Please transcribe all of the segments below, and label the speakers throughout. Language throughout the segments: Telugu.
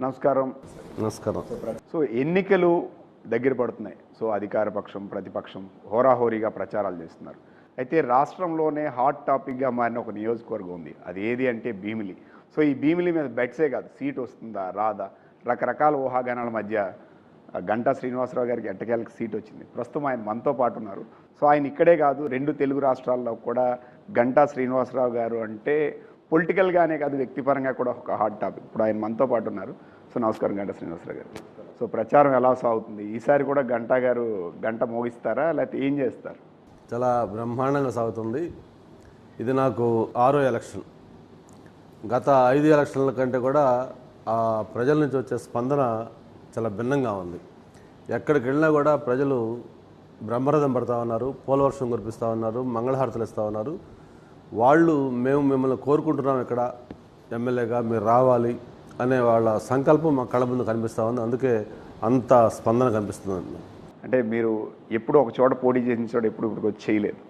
Speaker 1: నమస్కారం.
Speaker 2: నమస్కారం.
Speaker 1: సో ఎన్నికలు దగ్గర పడుతున్నాయి. సో అధికార పక్షం, ప్రతిపక్షం హోరాహోరీగా ప్రచారాలు చేస్తున్నారు. అయితే రాష్ట్రంలోనే హాట్ టాపిక్గా మారిన ఒక నియోజకవర్గం ఉంది. అది ఏది అంటే భీమిలి. సో ఈ భీమిలి మీద బెట్సే కాదు, సీట్ వస్తుందా రాదా, రకరకాల ఊహాగానాల మధ్య గంటా శ్రీనివాసరావు గారికి ఎట్టకేలకు సీట్ వచ్చింది. ప్రస్తుతం ఆయన మనతో పాటు ఉన్నారు. సో ఆయన ఇక్కడే కాదు, 2 తెలుగు రాష్ట్రాల్లో కూడా గంటా శ్రీనివాసరావు గారు అంటే పొలిటికల్గానే కాదు, వ్యక్తిపరంగా కూడా ఒక హాట్ టాపిక్. ఇప్పుడు ఆయన మనతో పాటు ఉన్నారు. సో నమస్కారం గంటా శ్రీనివాసరావు గారు. సో ప్రచారం ఎలా సాగుతుంది? ఈసారి కూడా గంటా గారు గంట మోగిస్తారా, లేకపోతే ఏం చేస్తారు?
Speaker 2: చాలా బ్రహ్మాండంగా సాగుతుంది. ఇది నాకు 6వ ఎలక్షన్. గత 5 ఎలక్షన్ల కంటే కూడా ఆ ప్రజల నుంచి వచ్చే స్పందన చాలా భిన్నంగా ఉంది. ఎక్కడికి వెళ్ళినా కూడా ప్రజలు బ్రహ్మరథం పడతా ఉన్నారు, పోలవర్షం కురిపిస్తూ ఉన్నారు, మంగళహారతులు ఇస్తూ ఉన్నారు. వాళ్ళు మేము మిమ్మల్ని కోరుకుంటున్నాం, ఇక్కడ ఎమ్మెల్యేగా మీరు రావాలి అనే వాళ్ళ సంకల్పం మా కళ్ళ ముందు కనిపిస్తూ ఉంది. అందుకే అంత స్పందన కనిపిస్తుంది.
Speaker 1: అంటే మీరు ఎప్పుడు ఒక చోట పోటీ చేసిన చోట ఎప్పుడు ఇప్పుడు చేయలేదు.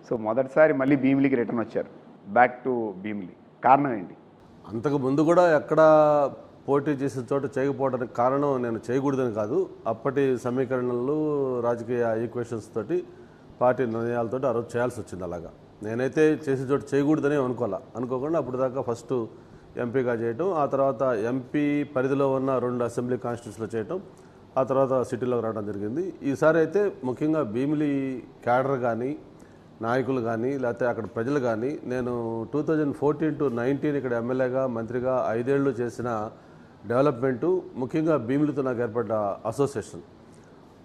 Speaker 1: సో మొదటిసారి మళ్ళీ భీమిలికి రిటర్న్ వచ్చారు, బ్యాక్ టు భీమిలి. కారణం ఏంటి?
Speaker 2: అంతకు ముందు కూడా ఎక్కడ పోటీ చేసిన చోట చేయకపోవడానికి కారణం నేను చేయకూడదని కాదు, అప్పటి సమీకరణలు, రాజకీయ ఈక్వేషన్స్ తోటి, పార్టీ నిర్ణయాలతో ఆ రోజు చేయాల్సి వచ్చింది. అలాగా నేనైతే చేసిన చోట చేయకూడదని అనుకోకుండా అప్పుడు దాకా ఫస్ట్ ఎంపీగా చేయటం, ఆ తర్వాత ఎంపీ పరిధిలో ఉన్న 2 అసెంబ్లీ కాన్స్టిట్యూన్సీలో చేయటం, ఆ తర్వాత సిటీలోకి రావడం జరిగింది. ఈసారి అయితే ముఖ్యంగా భీమిలి క్యాడర్ కానీ, నాయకులు కానీ, లేకపోతే అక్కడ ప్రజలు కానీ, నేను 2014 to 19 ఇక్కడ ఎమ్మెల్యేగా, మంత్రిగా 5 ఏళ్ళు చేసిన డెవలప్మెంటు, ముఖ్యంగా భీమిలితో నాకు ఏర్పడ్డ అసోసియేషన్,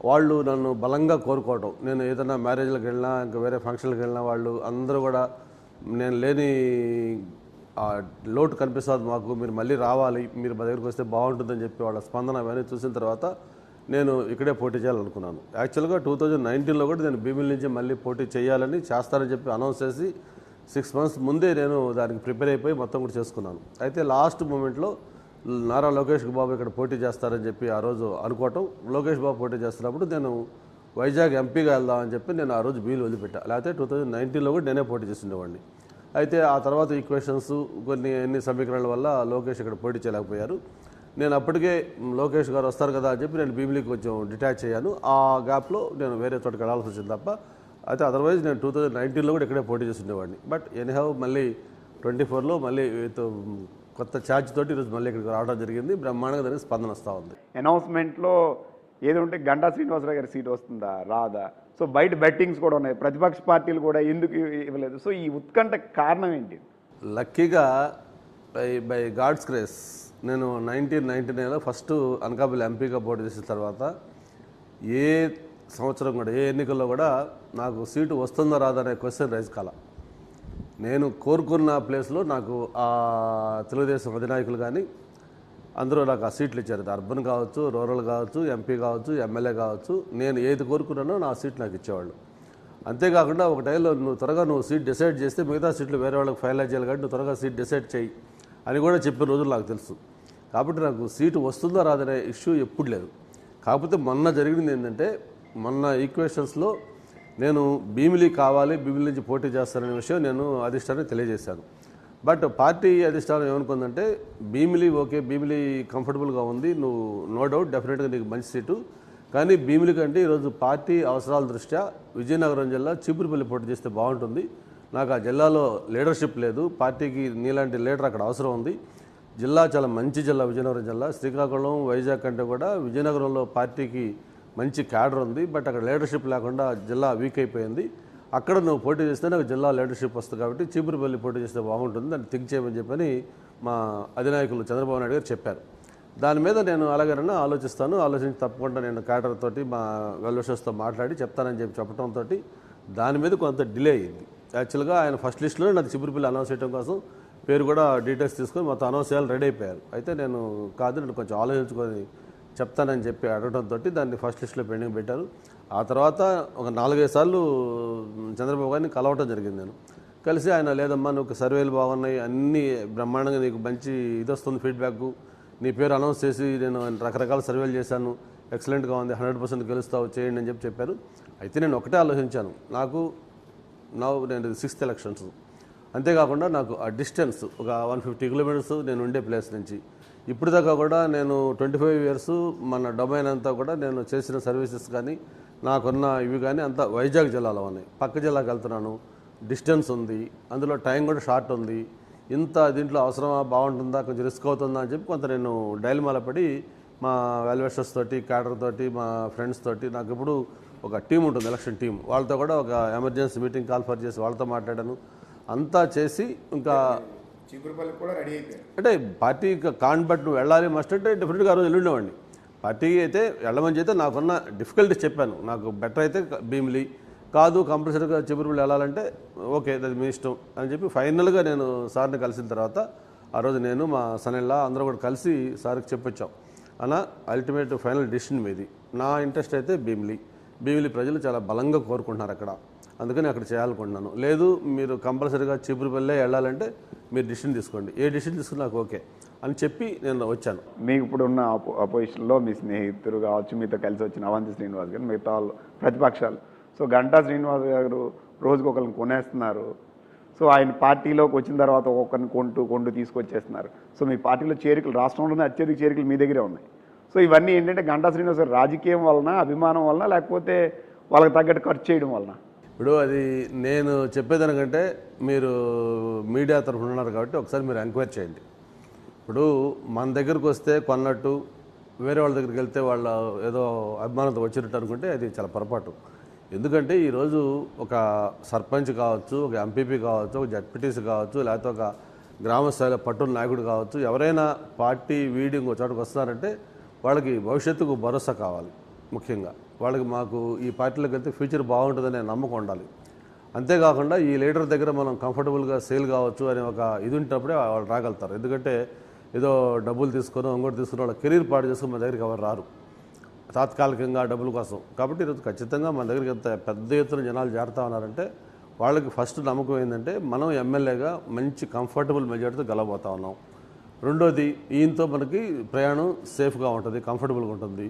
Speaker 2: వాళ్ళు నన్ను బలంగా కోరుకోవటం. నేను ఏదైనా మ్యారేజ్లకు వెళ్ళినా, ఇంకా వేరే ఫంక్షన్లకు వెళ్ళినా వాళ్ళు అందరూ కూడా నేను లేని లోటు కనిపిస్తుంది మాకు, మీరు మళ్ళీ రావాలి, మీరు మా దగ్గరికి వస్తే బాగుంటుందని చెప్పి వాళ్ళ స్పందన అవన్నీ చూసిన తర్వాత నేను ఇక్కడే పోటీ చేయాలనుకున్నాను. యాక్చువల్గా 2019లో కూడా నేను భీమిలి నుంచి మళ్ళీ పోటీ చేయాలని చేస్తానని చెప్పి అనౌన్స్ చేసి 6 months ముందే నేను దానికి ప్రిపేర్ అయిపోయి మొత్తం కూడా చేసుకున్నాను. అయితే లాస్ట్ మూమెంట్లో నారా లోకేష్ బాబు ఇక్కడ పోటీ చేస్తారని చెప్పి ఆ రోజు అనుకోవటం, లోకేష్ బాబు పోటీ చేస్తున్నప్పుడు నేను వైజాగ్ ఎంపీగా వెళ్దామని చెప్పి నేను ఆ రోజు భీమిలి వదిలిపెట్టా. లేకపోతే 2019లో కూడా నేనే పోటీ చేసిండేవాడిని. అయితే ఆ తర్వాత ఈక్వేషన్స్, ఎన్ని సమీకరణల వల్ల లోకేష్ ఇక్కడ పోటీ చేయలేకపోయారు. నేను అప్పటికే లోకేష్ గారు వస్తారు కదా అని చెప్పి నేను భీమిలికి కొంచెం డిటాచ్ అయ్యాను. ఆ గ్యాప్లో నేను వేరే చోటుకి వెళ్ళాల్సి వచ్చింది తప్ప, అయితే అదర్వైజ్ నేను 2019లో కూడా ఇక్కడే పోటీ చేసి ఉండేవాడిని. బట్ ఎనీహౌ మళ్ళీ 24లో మళ్ళీ కొత్త ఛార్జ్ తోటి ఈరోజు మళ్ళీ ఇక్కడికి రావడం జరిగింది. బ్రహ్మాండంగా దానికి స్పందన వస్తూ ఉంది.
Speaker 1: అనౌన్స్మెంట్లో ఏదో ఉంటే గంటా శ్రీనివాసరావు గారి సీట్ వస్తుందా రాదా, సో బయట బెట్టింగ్స్ కూడా ఉన్నాయి, ప్రతిపక్ష పార్టీలు కూడా ఎందుకు ఇవ్వలేదు, సో ఈ ఉత్కంఠ కారణం ఏంటి?
Speaker 2: లక్కీగా బై గాడ్స్ గ్రేస్ నేను 1999లో ఫస్ట్ అనకాపల్లి ఎంపీగా పోటీ చేసిన తర్వాత ఏ సంవత్సరం కూడా, ఏ ఎన్నికల్లో కూడా నాకు సీటు వస్తుందా రాదా అనే క్వశ్చన్ రైజ్ కాల. నేను కోరుకున్న ప్లేస్లో నాకు ఆ తెలుగుదేశం అధినాయకులు కానీ అందరూ నాకు ఆ సీట్లు ఇచ్చారు. అర్బన్ కావచ్చు, రూరల్ కావచ్చు, ఎంపీ కావచ్చు, ఎమ్మెల్యే కావచ్చు, నేను ఏది కోరుకున్నానో నా సీట్ నాకు ఇచ్చేవాళ్ళు. అంతేకాకుండా ఒక టైంలో నువ్వు సీట్ డిసైడ్ చేస్తే మిగతా సీట్లు వేరే వాళ్ళకి ఫైనలైజ్ చేయాలి కాబట్టి నువ్వు త్వరగా సీట్ డిసైడ్ చేయి అని కూడా చెప్పిన రోజులు నాకు తెలుసు. కాబట్టి నాకు సీటు వస్తుందో రాదనే ఇష్యూ ఎప్పుడు లేదు. కాకపోతే మొన్న జరిగింది ఏంటంటే, మొన్న ఈక్వేషన్స్లో నేను భీమిలి కావాలి, భీమిలి నుంచి పోటీ చేస్తాననే విషయం నేను అధిష్టానానికి తెలియజేశాను. బట్ పార్టీ అధిష్టానం ఏమనుకుందంటే, భీమిలి ఓకే, భీమిలి కంఫర్టబుల్గా ఉంది, నువ్వు నో డౌట్ డెఫినెట్గా నీకు మంచి సీటు, కానీ భీమిలి కంటే ఈరోజు పార్టీ అవసరాల దృష్ట్యా విజయనగరం జిల్లా చీపురుపల్లి పోటీ చేస్తే బాగుంటుంది, నాకు ఆ జిల్లాలో లీడర్షిప్ లేదు, పార్టీకి నీలాంటి లీడర్ అక్కడ అవసరం ఉంది, జిల్లా చాలా మంచి జిల్లా విజయనగరం జిల్లా, శ్రీకాకుళం, వైజాగ్ కంటే కూడా విజయనగరంలో పార్టీకి మంచి క్యాడర్ ఉంది, బట్ అక్కడ లీడర్షిప్ లేకుండా జిల్లా వీక్ అయిపోయింది, అక్కడ నువ్వు పోటీ చేస్తే నాకు జిల్లా లీడర్షిప్ వస్తుంది కాబట్టి చీపురుపల్లి పోటీ చేస్తే బాగుంటుంది, దాన్ని థింక్ చేయమని చెప్పని మా అధినాయకులు చంద్రబాబు నాయుడు గారు చెప్పారు. దాని మీద నేను అలాగైనా ఆలోచించి తప్పకుండా నేను క్యాడర్ తోటి మా వెల్విషర్స్తో మాట్లాడి చెప్తానని చెప్పి చెప్పడంతో దాని మీద కొంత డిలే అయింది. యాక్చువల్గా ఆయన ఫస్ట్ లిస్టులో నాకు చీపురుపల్లి అనౌన్స్ చేయడం కోసం పేరు కూడా డీటెయిల్స్ తీసుకొని మొత్తం అనౌన్స్ చేయాలని రెడీ అయిపోయారు. అయితే నేను కొంచెం ఆలోచించుకొని చెప్తానని చెప్పి అడగడంతో దాన్ని ఫస్ట్ లిస్టులో పెండింగ్ పెట్టారు. ఆ తర్వాత ఒక 4-5 సార్లు చంద్రబాబు గారిని కలవటం జరిగింది. నేను కలిసి ఆయన, లేదమ్మా నువ్వు సర్వేలు బాగున్నాయి, అన్నీ బ్రహ్మాండంగా, నీకు మంచి ఇది వస్తుంది ఫీడ్బ్యాక్, నీ పేరు అనౌన్స్ చేసి నేను రకరకాల సర్వేలు చేశాను, ఎక్సలెంట్గా ఉంది, 100% గెలుస్తావు, చేయండి అని చెప్పారు. అయితే నేను ఒకటే ఆలోచించాను, నేను 6th ఎలక్షన్స్, అంతేకాకుండా నాకు ఆ డిస్టెన్స్ ఒక 150 kilometers నేను ఉండే ప్లేస్ నుంచి ఇప్పుడు దాకా కూడా నేను 25 ఇయర్స్ మన డొమైన్ అంతా కూడా నేను చేసిన సర్వీసెస్ కానీ నాకున్న ఇవి కానీ అంతా వైజాగ్ జిల్లాలో ఉన్నాయి. పక్క జిల్లాకి వెళ్తున్నాను, డిస్టెన్స్ ఉంది, అందులో టైం కూడా షార్ట్ ఉంది. ఇంత దీంట్లో అవసరమా, బాగుంటుందా, కొంచెం రిస్క్ అవుతుందా అని చెప్పి కొంత నేను డైలమాలో పడి మా వాల్యుయేషన్స్ తోటి, క్యాడర్ తోటి, మా ఫ్రెండ్స్ తోటి, నాకు ఇప్పుడు ఒక టీం ఉంటుంది, ఎలక్షన్ టీం, వాళ్ళతో కూడా ఒక ఎమర్జెన్సీ మీటింగ్ కాల్ఫర్ చేసి వాళ్ళతో మాట్లాడాను. అంతా చేసి ఇంకా
Speaker 1: కూడా రెడీ అయిపోయారు.
Speaker 2: అంటే పార్టీ బట్ నువ్వు వెళ్ళాలి మస్ట్ అంటే డెఫినెట్గా ఆ రోజు వెళ్ళుండేవాడిని. పార్టీ అయితే వెళ్ళమని అయితే నాకున్న డిఫికల్టీస్ చెప్పాను. నాకు బెటర్ అయితే భీమిలి, కాదు కంపల్సరీగా చిబురుపల్లి వెళ్ళాలంటే ఓకే అది మీ ఇష్టం అని చెప్పి ఫైనల్గా నేను సార్ని కలిసిన తర్వాత ఆ రోజు నేను మా సనెల్లా అందరూ కూడా కలిసి సార్కి చెప్పొచ్చాం, అన్న అల్టిమేట్ ఫైనల్ డిసిషన్ మీది. నా ఇంట్రెస్ట్ అయితే భీమిలి ప్రజలు చాలా బలంగా కోరుకుంటున్నారు అక్కడ, అందుకని అక్కడ చేయాలనుకుంటున్నాను. లేదు మీరు కంపల్సరీగా చిబురుపల్లె వెళ్ళాలంటే మీరు డిసిషన్ తీసుకోండి, ఏ డిసిషన్ తీసుకుని నాకు ఓకే అని చెప్పి నేను వచ్చాను.
Speaker 1: మీకు ఇప్పుడున్న అపోజిషన్లో మీ స్నేహితులు కావచ్చు, మీతో కలిసి వచ్చిన అవంతి శ్రీనివాస్ గారు, మిగతా వాళ్ళు ప్రతిపక్షాలు. సో గంటా శ్రీనివాస్ గారు రోజుకి ఒకరిని కొనేస్తున్నారు. సో ఆయన పార్టీలోకి వచ్చిన తర్వాత ఒక్కొక్కరిని కొంటూ తీసుకొచ్చేస్తున్నారు. సో మీ పార్టీలో చేరికలు, రాష్ట్రంలోనే అత్యధిక చేరికలు మీ దగ్గరే ఉన్నాయి. సో ఇవన్నీ ఏంటంటే గంటా శ్రీనివాస్ గారు రాజకీయం వలన, అభిమానం వలన, లేకపోతే వాళ్ళకి తగ్గట్టు ఖర్చు చేయడం వలన?
Speaker 2: ఇప్పుడు అది నేను చెప్పేదానికంటే మీరు మీడియా తరఫున ఉన్నారు కాబట్టి ఒకసారి మీరు ఎంక్వైరీ చేయండి. ఇప్పుడు మన దగ్గరకు వస్తే కొన్నట్టు వేరే వాళ్ళ దగ్గరికి వెళ్తే వాళ్ళ ఏదో అభిమానంతో వచ్చినట్టు అనుకుంటే అది చాలా పొరపాటు. ఎందుకంటే ఈరోజు ఒక సర్పంచ్ కావచ్చు, ఒక ఎంపీపీ కావచ్చు, ఒక జడ్పీటీసీ కావచ్చు, లేకపోతే ఒక గ్రామ స్థాయిలో పట్టున నాయకుడు కావచ్చు, ఎవరైనా పార్టీ వీడి ఇంకో చోటకు వస్తున్నారంటే వాళ్ళకి భవిష్యత్తుకు భరోసా కావాలి. ముఖ్యంగా వాళ్ళకి మాకు ఈ పార్టీలోకి వెళ్తే ఫ్యూచర్ బాగుంటుందనే నమ్మకం ఉండాలి. అంతేకాకుండా ఈ లీడర్ దగ్గర మనం కంఫర్టబుల్గా సేల్ కావచ్చు అనే ఒక ఇది ఉంటప్పుడే వాళ్ళు రాగలుగుతారు. ఎందుకంటే ఏదో డబ్బులు తీసుకొని ఇంకోటి తీసుకుని వాళ్ళ కెరీర్ పాటు చేసుకుని మన దగ్గరికి ఎవరు రారు తాత్కాలికంగా డబ్బుల కోసం. కాబట్టి ఈరోజు ఖచ్చితంగా మన దగ్గరికి ఎంత పెద్ద ఎత్తున జనాలు చేరుతా ఉన్నారంటే వాళ్ళకి ఫస్ట్ నమ్మకం ఏంటంటే మనం ఎమ్మెల్యేగా మంచి కంఫర్టబుల్ మెజార్టీతో గెలవబోతా ఉన్నాం. రెండోది ఈయనతో మనకి ప్రయాణం సేఫ్గా ఉంటుంది, కంఫర్టబుల్గా ఉంటుంది.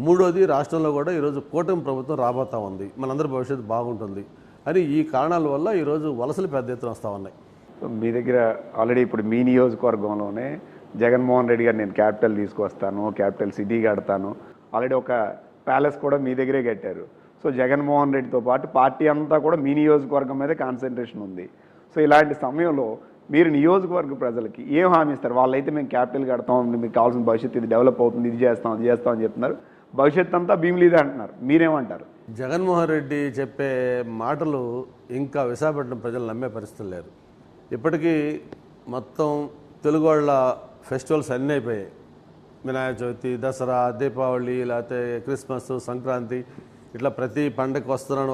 Speaker 2: మూడోది రాష్ట్రంలో కూడా ఈరోజు కూటమి ప్రభుత్వం రాబోతూ ఉంది, మనందరి భవిష్యత్తు బాగుంటుంది అని ఈ కారణాల వల్ల ఈరోజు వలసలు పెద్ద ఎత్తున వస్తూ ఉన్నాయి.
Speaker 1: సో మీ దగ్గర ఆల్రెడీ ఇప్పుడు మీ నియోజకవర్గంలోనే జగన్మోహన్ రెడ్డి గారు నేను క్యాపిటల్ తీసుకొస్తాను, క్యాపిటల్ సిటీ కడతాను, ఆల్రెడీ ఒక ప్యాలెస్ కూడా మీ దగ్గరే కట్టారు. సో జగన్మోహన్ రెడ్డితో పాటు పార్టీ అంతా కూడా మీ నియోజకవర్గం మీద కాన్సన్ట్రేషన్ ఉంది. సో ఇలాంటి సమయంలో మీరు నియోజకవర్గ ప్రజలకి ఏం హామీ ఇస్తారు? వాళ్ళైతే మేము క్యాపిటల్ కడతాం, మీకు కావాల్సిన భవిష్యత్తు ఇది డెవలప్ అవుతుంది, ఇది చేస్తాం అది చేస్తాం అని చెప్తున్నారు. భవిష్యత్తు అంతా భీమిలీదే అంటున్నారు, మీరేమంటారు?
Speaker 2: జగన్మోహన్ రెడ్డి చెప్పే మాటలు ఇంకా విశాఖపట్నం ప్రజలు నమ్మే పరిస్థితులు లేరు. ఇప్పటికీ మొత్తం తెలుగు వాళ్ళ ఫెస్టివల్స్ అన్నీ అయిపోయాయి. వినాయక చవితి, దసరా, దీపావళి, లేకపోతే క్రిస్మస్, సంక్రాంతి, ఇట్లా ప్రతి పండగకి వస్తున్నాను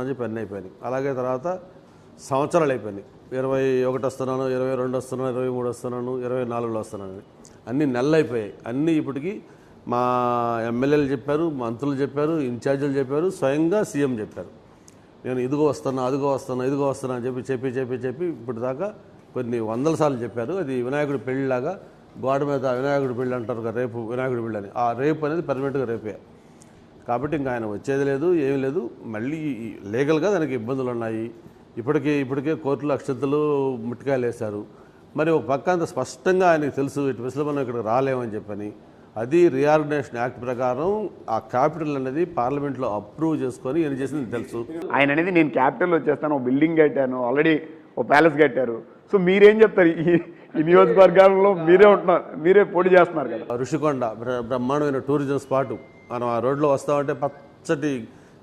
Speaker 2: అని చెప్పి అన్నీ అయిపోయినాయి. అలాగే తర్వాత సంవత్సరాలు అయిపోయినాయి. 21 వస్తున్నాను, 22 వస్తున్నాను, 23 వస్తున్నాను, 24లో వస్తున్నాను, అన్నీ నెలలు అయిపోయాయి. అన్నీ ఇప్పటికీ మా ఎమ్మెల్యేలు చెప్పారు, మంత్రులు చెప్పారు, ఇన్ఛార్జీలు చెప్పారు, స్వయంగా సీఎం చెప్పారు. నేను ఇదిగో వస్తున్నా అని చెప్పి ఇప్పుడు దాకా కొన్ని వందల సార్లు చెప్పారు. అది వినాయకుడి పెళ్ళిలాగా గోడ మీద వినాయకుడి పెళ్ళి అంటారు కదా, రేపు వినాయకుడి పెళ్ళి అని. ఆ రేపు అనేది పర్మనెంట్గా రేపే. కాబట్టి ఇంకా ఆయన వచ్చేది లేదు, ఏమీ లేదు. మళ్ళీ లీగల్గా దానికి ఇబ్బందులు ఉన్నాయి. ఇప్పటికే కోర్టులో అక్షంతలు ముట్టికాయలు వేశారు. మరి ఒక పక్క అంత స్పష్టంగా ఆయనకు తెలుసు ఇటు విషయంలో మనం ఇక్కడికి రాలేమని చెప్పని. అది రీఆర్గనైజేషన్ యాక్ట్ ప్రకారం ఆ క్యాపిటల్ అనేది పార్లమెంట్లో అప్రూవ్ చేసుకొని ఈయన చేసింది తెలుసు.
Speaker 1: ఆయన అనేది నేను క్యాపిటల్ వచ్చేస్తాను, ఒక బిల్డింగ్ కట్టాను, ఆల్రెడీ ఓ ప్యాలెస్ కట్టారు. సో మీరేం చెప్తారు? ఈ నియోజకవర్గాల్లో మీరే ఉంటున్నారు, మీరే పోటీ చేస్తున్నారు కదా.
Speaker 2: ఋషికొండ బ్రహ్మాండమైన టూరిజం స్పాటు. మనం ఆ రోడ్లో వస్తామంటే పచ్చటి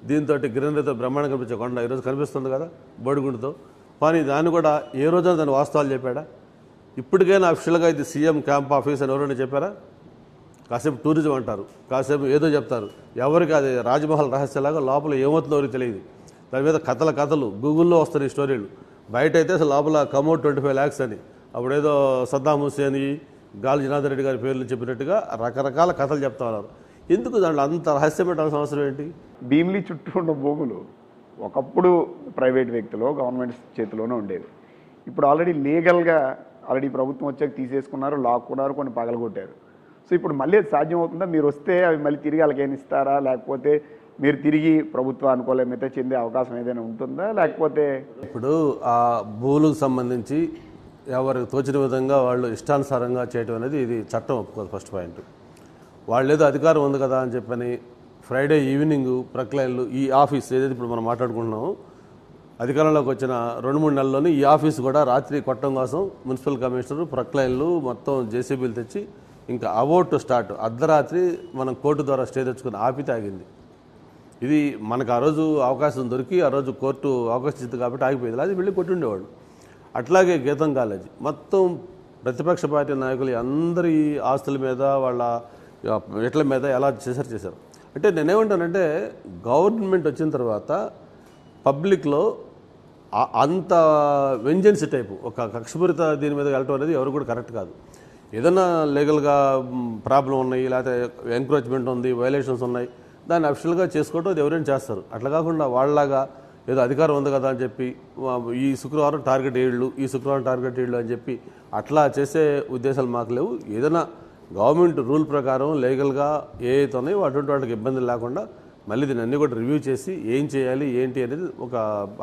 Speaker 2: దీంతో గ్రీనరీతో బ్రహ్మాండంగా కనిపించే కొండ ఈరోజు కనిపిస్తుంది కదా బోడిగుండుతో. కానీ దాన్ని కూడా ఏ రోజైనా దాని వాస్తవాలు చెప్పాడా? ఇప్పటికైనా అఫిషియల్గా ఇది సీఎం క్యాంప్ ఆఫీస్ అని ఎవరైనా చెప్పారా? కాసేపు టూరిజం అంటారు, కాసేపు ఏదో చెప్తారు. ఎవరికి అది రాజ్మహల్ రహస్యలాగా లోపల ఏమవుతుందో ఎవరికి తెలియదు. దాని మీద కథలు గూగుల్లో వస్తారు ఈ స్టోరీలు. బయట అయితే అసలు లోపల కమౌట్ 25 lakhs అని, అప్పుడేదో సద్దాం హుస్సేన్, గాలి జనార్దన్ రెడ్డి గారి పేర్లు చెప్పినట్టుగా రకరకాల కథలు చెప్తా ఉన్నారు. ఎందుకు దాంట్లో అంత రహస్యం పెట్టాల్సిన అవసరం ఏంటి?
Speaker 1: భీమిలి చుట్టూ ఉన్న భూములు ఒకప్పుడు ప్రైవేట్ వ్యక్తులు, గవర్నమెంట్ చేతిలోనే ఉండేది. ఇప్పుడు ఆల్రెడీ లీగల్గా ప్రభుత్వం వచ్చాక తీసేసుకున్నారు, లాక్కున్నారు, కొన్ని పగలగొట్టారు. సో ఇప్పుడు మళ్ళీ అది సాధ్యం అవుతుందా? మీరు వస్తే అవి మళ్ళీ తిరిగి వాళ్ళకి ఇస్తారా? లేకపోతే మీరు తిరిగి ప్రభుత్వ అనుకూలమైతే చెందే అవకాశం ఏదైనా ఉంటుందా? లేకపోతే
Speaker 2: ఇప్పుడు ఆ భూములకు సంబంధించి ఎవరికి తోచిన విధంగా వాళ్ళు ఇష్టానుసారంగా చేయడం అనేది ఇది చట్టం ఒప్పుకోదు. ఫస్ట్ పాయింట్, వాళ్ళు ఏదో అధికారం ఉంది కదా అని చెప్పని ఫ్రైడే ఈవినింగ్ ప్రక్లైన్లు ఈ ఆఫీస్ ఏదైతే ఇప్పుడు మనం మాట్లాడుకుంటున్నామో అధికారంలోకి వచ్చిన 2-3 నెలల్లోనే ఈ ఆఫీస్ కూడా రాత్రి కొట్టడం కోసం మున్సిపల్ కమిషనర్ ప్రక్లైన్లు మొత్తం జేసీబీలు తెచ్చి ఇంకా అబౌట్ టు స్టార్ట్ అర్ధరాత్రి మనం కోర్టు ద్వారా స్టే తెచ్చుకుని ఆపితే ఆగింది. ఇది మనకు ఆ రోజు అవకాశం దొరికి ఆ రోజు కోర్టు అవకాశం ఇచ్చింది కాబట్టి ఆగిపోయింది, అది వెళ్ళి కొట్టుండేవాడు. అట్లాగే గీతం కాలేజీ మొత్తం ప్రతిపక్ష పార్టీ నాయకులు అందరి ఆస్తుల మీద వాళ్ళ ఎట్ల మీద ఎలా చేశారు. అంటే నేనేమంటానంటే గవర్నమెంట్ వచ్చిన తర్వాత పబ్లిక్లో అంత వెంజెన్సీ టైపు ఒక కక్షపూరిత దీని మీద వెళ్ళటం అనేది ఎవరు కూడా కరెక్ట్ కాదు. ఏదైనా లీగల్గా ప్రాబ్లం ఉన్నాయి, లేకపోతే ఎంక్రోచ్మెంట్ ఉంది, వైలేషన్స్ ఉన్నాయి, దాన్ని అఫిషియల్గా చేసుకోవడం అది ఎవరైనా చేస్తారు. అట్లా కాకుండా వాళ్ళలాగా ఏదో అధికారం ఉంది కదా అని చెప్పి ఈ శుక్రవారం టార్గెట్ ఏళ్ళు, ఈ శుక్రవారం టార్గెట్ ఏళ్ళు అని చెప్పి అట్లా చేసే ఉద్దేశాలు మాకు లేవు. ఏదైనా గవర్నమెంట్ రూల్ ప్రకారం లీగల్గా ఏ అయితే ఉన్నాయో అటువంటి వాళ్ళకి ఇబ్బందులు లేకుండా మళ్ళీ దీన్ని అన్నీ కూడా రివ్యూ చేసి ఏం చేయాలి ఏంటి అనేది ఒక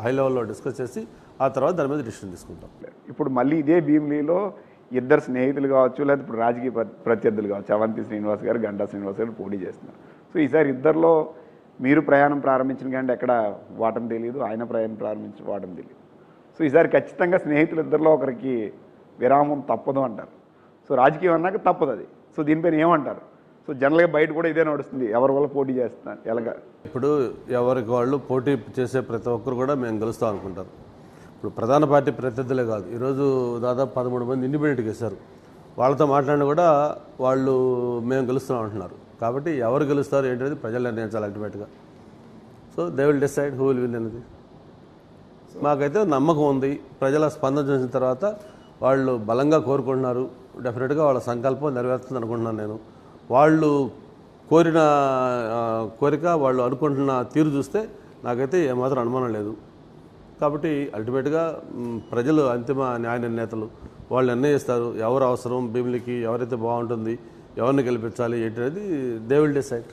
Speaker 2: హై లెవెల్లో డిస్కస్ చేసి ఆ తర్వాత దాని మీద డిసిషన్ తీసుకుంటాం.
Speaker 1: ఇప్పుడు మళ్ళీ ఇదే భీమిలీలో ఇద్దరు స్నేహితులు కావచ్చు, లేదా ఇప్పుడు రాజకీయ ప్రత్యర్థులు కావచ్చు, అవంతి శ్రీనివాస్ గారు, గంటా శ్రీనివాస్ గారు పోటీ చేస్తున్నారు. సో ఈసారి ఇద్దరిలో మీరు ప్రయాణం ప్రారంభించిన కంటే ఎక్కడ వాటం తెలియదు, ఆయన ప్రయాణం ప్రారంభించిన వాటం తెలియదు. సో ఈసారి ఖచ్చితంగా స్నేహితులు ఇద్దరిలో ఒకరికి విరామం తప్పదు అంటారు. సో రాజకీయం అన్నాక తప్పదు అది. సో దీనిపైన ఏమంటారు? సో జనరల్గా బయట కూడా ఇదే నడుస్తుంది, ఎవరి వల్ల పోటీ చేస్తున్నారు ఎలాగా.
Speaker 2: ఇప్పుడు ఎవరికి వాళ్ళు పోటీ చేసే ప్రతి ఒక్కరు కూడా మేము గెలుస్తాం అనుకుంటారు. ఇప్పుడు ప్రధాన పార్టీ ప్రత్యర్థులే కాదు, ఈరోజు దాదాపు 13 మంది ఇండిపెండెంట్కి వేశారు. వాళ్ళతో మాట్లాడినా కూడా వాళ్ళు మేము గెలుస్తున్నాం అంటున్నారు. కాబట్టి ఎవరు గెలుస్తారు ఏంటనేది ప్రజలు నిర్ణయించాలి అల్టిమేట్గా. So they will decide who will win అనేది. మాకైతే నమ్మకం ఉంది, ప్రజల స్పందన చూసిన తర్వాత వాళ్ళు బలంగా కోరుకుంటున్నారు. డెఫినెట్గా వాళ్ళ సంకల్పం నెరవేరుతుంది అనుకుంటున్నాను నేను. వాళ్ళు కోరిన కోరిక వాళ్ళు అనుకుంటున్న తీరు చూస్తే నాకైతే ఏమాత్రం అనుమానం లేదు. కాబట్టి అల్టిమేట్గా ప్రజలు అంతిమ న్యాయ నిర్ణేతలు వాళ్ళు నిర్ణయిస్తారు ఎవరు అవసరం భీమిలికి, ఎవరైతే బాగుంటుంది, ఎవరిని గెలిపించాలి ఏంటి అనేది దే విల్ డిసైడ్.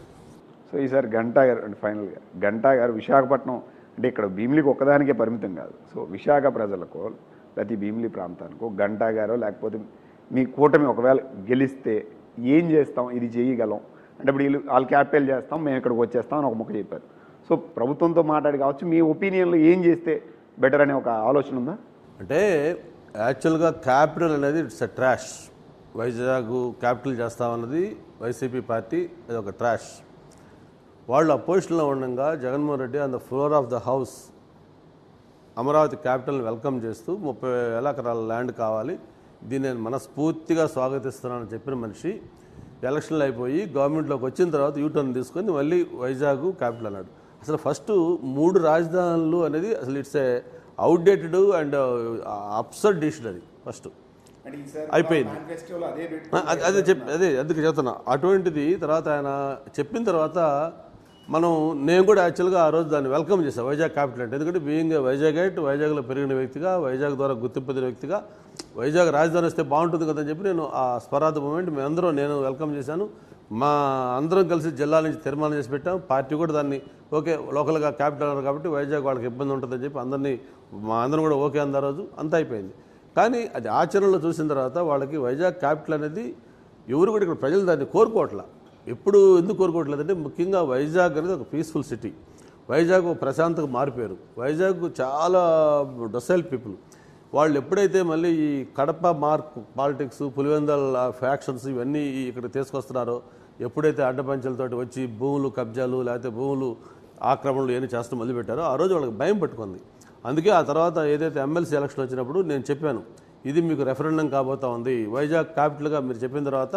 Speaker 1: సో ఈసారి గంటా గారు అంటే ఫైనల్గా గంటా గారు విశాఖపట్నం అంటే ఇక్కడ భీమిలికి ఒక్కదానికే పరిమితం కాదు. సో విశాఖ ప్రజలకు ప్రతి భీమిలి ప్రాంతానికో గంటా గారో లేకపోతే మీ కూటమి ఒకవేళ గెలిస్తే ఏం చేస్తాం, ఇది చేయగలం అంటే ఇప్పుడు వీళ్ళు వాళ్ళు క్యాపిటల్ చేస్తాం, మేము ఇక్కడికి వచ్చేస్తాం అని ఒక ముక్క చెప్పారు. సో ప్రభుత్వంతో మాట్లాడి కావచ్చు, మీ ఒపీనియన్లో ఏం చేస్తే బెటర్ అనే ఒక ఆలోచన ఉందా?
Speaker 2: అంటే యాక్చువల్గా క్యాపిటల్ అనేది it's a trash. Vizag capital చేస్తామన్నది వైసీపీ పార్టీ, అది ఒక ట్రాష్. వాళ్ళు అపోజిషన్లో ఉండగా Jaganmohan Reddy on the floor of the house Amaravati క్యాపిటల్ని వెల్కమ్ చేస్తూ 30,000 ఎకరాల ల్యాండ్ కావాలి, దీన్ని నేను మనస్ఫూర్తిగా స్వాగతిస్తున్నానని చెప్పిన మనిషి ఎలక్షన్లు అయిపోయి గవర్నమెంట్లోకి వచ్చిన తర్వాత యూటర్న్ తీసుకొని మళ్ళీ వైజాగ్ క్యాపిటల్ అన్నాడు. అసలు ఫస్ట్ 3 రాజధానులు అనేది అసలు it's a outdated and absurd decision. అది ఫస్ట్ అయిపోయింది. అదే అందుకు చెప్తున్నా. అటువంటిది తర్వాత ఆయన చెప్పిన తర్వాత నేను కూడా యాక్చువల్గా ఆ రోజు దాన్ని వెల్కమ్ చేశాను, వైజాగ్ క్యాపిటల్ అంటే. ఎందుకంటే బీయింగ్ వైజాగ్లో పెరిగిన వ్యక్తిగా, వైజాగ్ ద్వారా గుర్తింపు పొందిన వ్యక్తిగా వైజాగ్ రాజధాని వస్తే బాగుంటుంది కదని చెప్పి నేను ఆ స్వరాధ మూమెంట్ నేను వెల్కమ్ చేశాను. మా అందరం కలిసి జిల్లా నుంచి తీర్మానం చేసి పెట్టాం. పార్టీ కూడా దాన్ని ఓకే, లోకల్గా క్యాపిటల్ అన్నారు కాబట్టి వైజాగ్ వాళ్ళకి ఇబ్బంది ఉంటుందని చెప్పి అందరం కూడా ఓకే అంద రోజు అంతా అయిపోయింది. కానీ అది ఆచరణలో చూసిన తర్వాత వాళ్ళకి వైజాగ్ క్యాపిటల్ అనేది ఎవరు కూడా ఇక్కడ ప్రజలు దాన్ని కోరుకోవట్లా. ఎప్పుడు ఎందుకు కోరుకోవట్లేదంటే ముఖ్యంగా వైజాగ్ అనేది ఒక పీస్ఫుల్ సిటీ. వైజాగ్ ఒక ప్రశాంతకు మారిపోయారు. వైజాగ్ చాలా డొసైల్ పీపుల్. వాళ్ళు ఎప్పుడైతే మళ్ళీ ఈ కడప పాలిటిక్స్, పులివెందల ఫ్యాక్షన్స్ ఇవన్నీ ఇక్కడ తీసుకొస్తున్నారో, ఎప్పుడైతే అడ్డపంచలతోటి వచ్చి భూములు కబ్జాలు లేకపోతే భూములు ఆక్రమణలు ఏమి చేస్తూ మొదలుపెట్టారో ఆ రోజు వాళ్ళకి భయం పట్టుకుంది. అందుకే ఆ తర్వాత ఏదైతే ఎమ్మెల్సీ ఎలక్షన్ వచ్చినప్పుడు నేను చెప్పాను, ఇది మీకు రెఫరెండం కాబోతా ఉంది, వైజాగ్ క్యాపిటల్గా మీరు చెప్పిన తర్వాత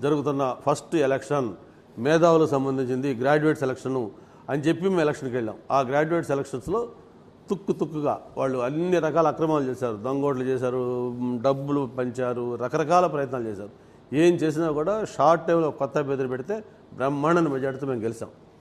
Speaker 2: జరుగుతున్న ఫస్ట్ ఎలక్షన్ మేధావులకు సంబంధించింది, గ్రాడ్యుయేట్ సెలక్షను అని చెప్పి మేము ఎలక్షన్కి వెళ్ళాం. ఆ గ్రాడ్యుయేట్ సెలక్షన్స్లో తుక్కుగా వాళ్ళు అన్ని రకాల అక్రమాలు చేశారు, దొంగోట్లు చేశారు, డబ్బులు పంచారు, రకరకాల ప్రయత్నాలు చేశారు. ఏం చేసినా కూడా షార్ట్ టైంలో కొత్త బెదిరి పెడితే బ్రహ్మాండమైన మెజార్టీతో మేము గెలిచాం.